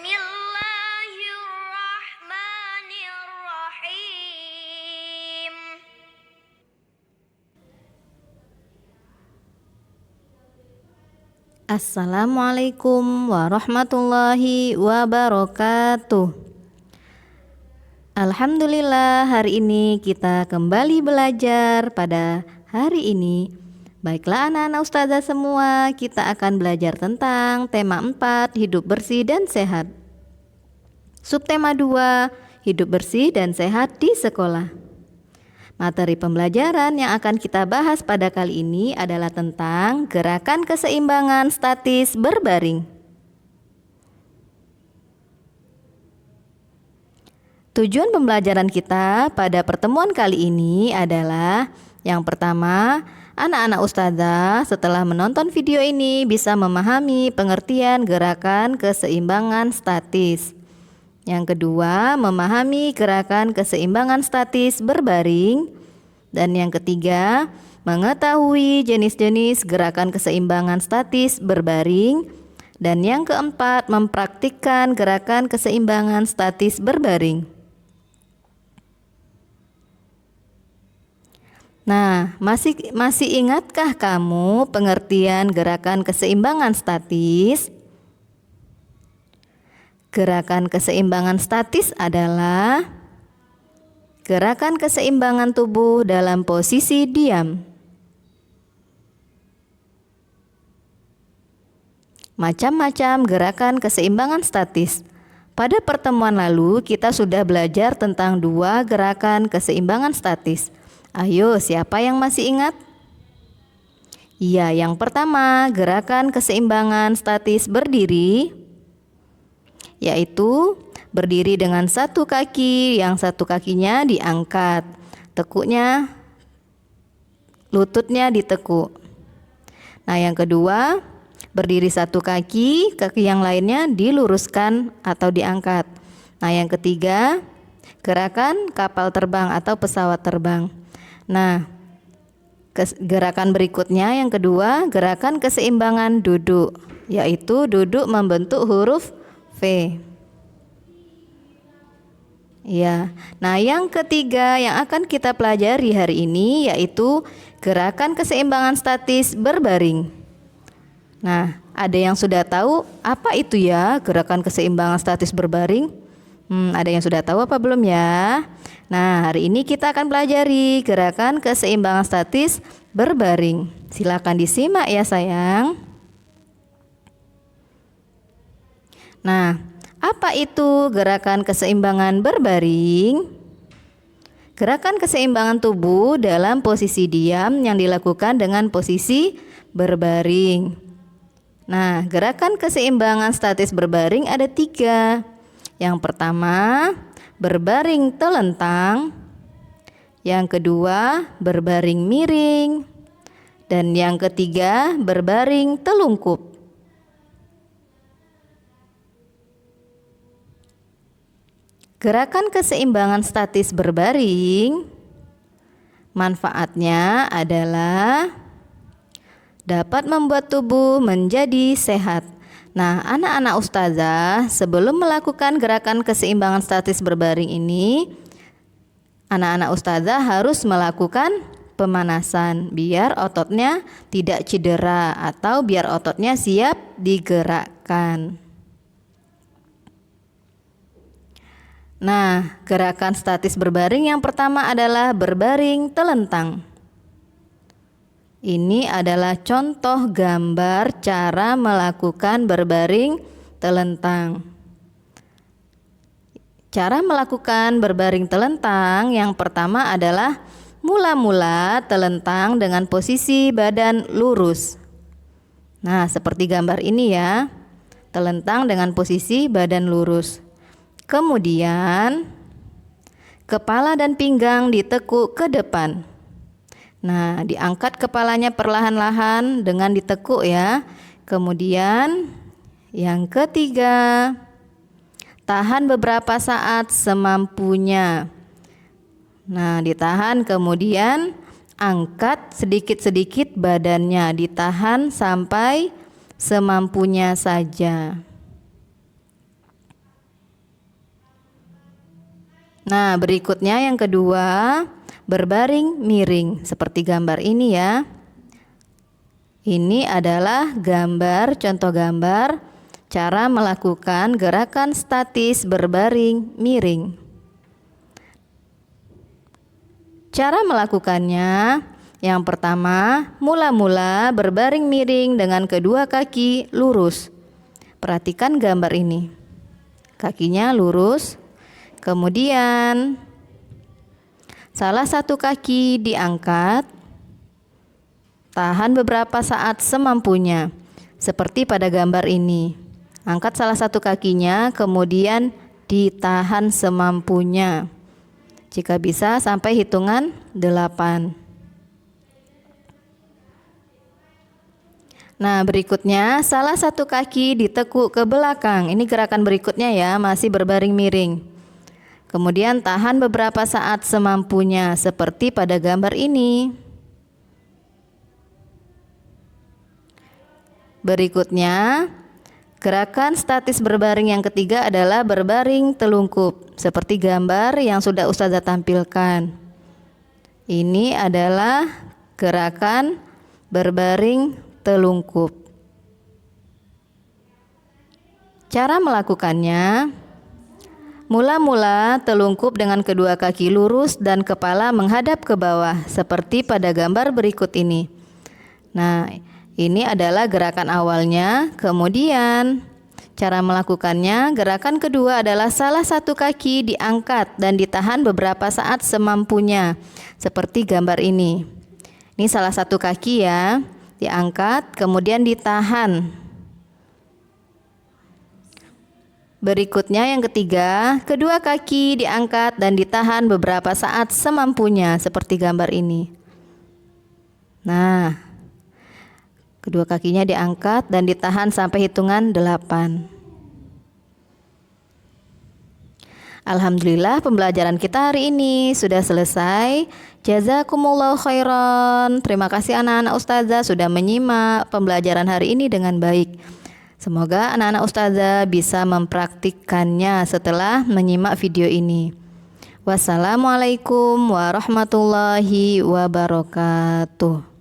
Bismillahirrahmanirrahim. Assalamualaikum warahmatullahi wabarakatuh. Alhamdulillah, hari ini kita kembali belajar pada hari ini. Baiklah anak-anak ustazah semua, kita akan belajar tentang tema 4, hidup bersih dan sehat. Subtema 2, hidup bersih dan sehat di sekolah. Materi pembelajaran yang akan kita bahas pada kali ini adalah tentang gerakan keseimbangan statis berbaring. Tujuan pembelajaran kita pada pertemuan kali ini adalah yang pertama, anak-anak ustazah setelah menonton video ini bisa memahami pengertian gerakan keseimbangan statis. Yang kedua, memahami gerakan keseimbangan statis berbaring. Dan yang ketiga, mengetahui jenis-jenis gerakan keseimbangan statis berbaring. Dan yang keempat, mempraktikkan gerakan keseimbangan statis berbaring. Nah, masih ingatkah kamu pengertian gerakan keseimbangan statis? Gerakan keseimbangan statis adalah gerakan keseimbangan tubuh dalam posisi diam. Macam-macam gerakan keseimbangan statis. Pada pertemuan lalu kita sudah belajar tentang 2 gerakan keseimbangan statis. Ayo, siapa yang masih ingat? Iya, yang pertama gerakan keseimbangan statis berdiri, yaitu berdiri dengan satu kaki, yang satu kakinya diangkat, tekuknya, lututnya ditekuk. Nah, yang kedua, berdiri satu kaki, kaki yang lainnya diluruskan atau diangkat. Nah, yang ketiga, gerakan kapal terbang atau pesawat terbang. Nah, gerakan berikutnya yang kedua, gerakan keseimbangan duduk, yaitu duduk membentuk huruf V. Ya. Nah, yang ketiga yang akan kita pelajari hari ini yaitu gerakan keseimbangan statis berbaring. Nah, ada yang sudah tahu apa itu ya gerakan keseimbangan statis berbaring? Ada yang sudah tahu apa belum ya? Nah, hari ini kita akan pelajari gerakan keseimbangan statis berbaring. Silakan disimak ya sayang. Nah, apa itu gerakan keseimbangan berbaring? Gerakan keseimbangan tubuh dalam posisi diam yang dilakukan dengan posisi berbaring. Nah, gerakan keseimbangan statis berbaring ada 3. Yang pertama, berbaring telentang. Yang kedua, berbaring miring. Dan yang ketiga, berbaring telungkup. Gerakan keseimbangan statis berbaring, manfaatnya adalah dapat membuat tubuh menjadi sehat. Nah, anak-anak ustazah, sebelum melakukan gerakan keseimbangan statis berbaring ini, anak-anak ustazah harus melakukan pemanasan biar ototnya tidak cedera atau biar ototnya siap digerakkan. Nah, gerakan statis berbaring yang pertama adalah berbaring telentang. Ini adalah contoh gambar cara melakukan berbaring telentang. Cara melakukan berbaring telentang yang pertama adalah mula-mula telentang dengan posisi badan lurus. Nah, seperti gambar ini ya, telentang dengan posisi badan lurus. Kemudian, kepala dan pinggang ditekuk ke depan. Nah, diangkat kepalanya perlahan-lahan dengan ditekuk ya. Kemudian yang ketiga, tahan beberapa saat semampunya. Nah, ditahan kemudian angkat sedikit-sedikit badannya, ditahan sampai semampunya saja. Nah, berikutnya yang kedua, berbaring miring seperti gambar ini ya. Ini adalah gambar, contoh gambar cara melakukan gerakan statis berbaring miring. Cara melakukannya, yang pertama, mula-mula berbaring miring dengan kedua kaki lurus. Perhatikan gambar ini. Kakinya lurus. Kemudian salah satu kaki diangkat, tahan beberapa saat semampunya, seperti pada gambar ini. Angkat salah satu kakinya, kemudian ditahan semampunya. Jika bisa sampai hitungan 8. Nah, berikutnya salah satu kaki ditekuk ke belakang. Ini gerakan berikutnya ya, masih berbaring miring. Kemudian tahan beberapa saat semampunya seperti pada gambar ini. Berikutnya, gerakan statis berbaring yang ketiga adalah berbaring telungkup seperti gambar yang sudah Ustazah tampilkan. Ini adalah gerakan berbaring telungkup. Cara melakukannya, mula-mula telungkup dengan kedua kaki lurus dan kepala menghadap ke bawah seperti pada gambar berikut ini. Nah, ini adalah gerakan awalnya. Kemudian cara melakukannya, gerakan kedua adalah salah satu kaki diangkat dan ditahan beberapa saat semampunya seperti gambar ini. Ini salah satu kaki ya, diangkat kemudian ditahan. Berikutnya yang ketiga, kedua kaki diangkat dan ditahan beberapa saat semampunya seperti gambar ini. Nah, kedua kakinya diangkat dan ditahan sampai hitungan 8. Alhamdulillah pembelajaran kita hari ini sudah selesai. Jazakumullah khairan. Terima kasih anak-anak ustazah sudah menyimak pembelajaran hari ini dengan baik. Semoga anak-anak ustazah bisa mempraktikkannya setelah menyimak video ini. Wassalamualaikum warahmatullahi wabarakatuh.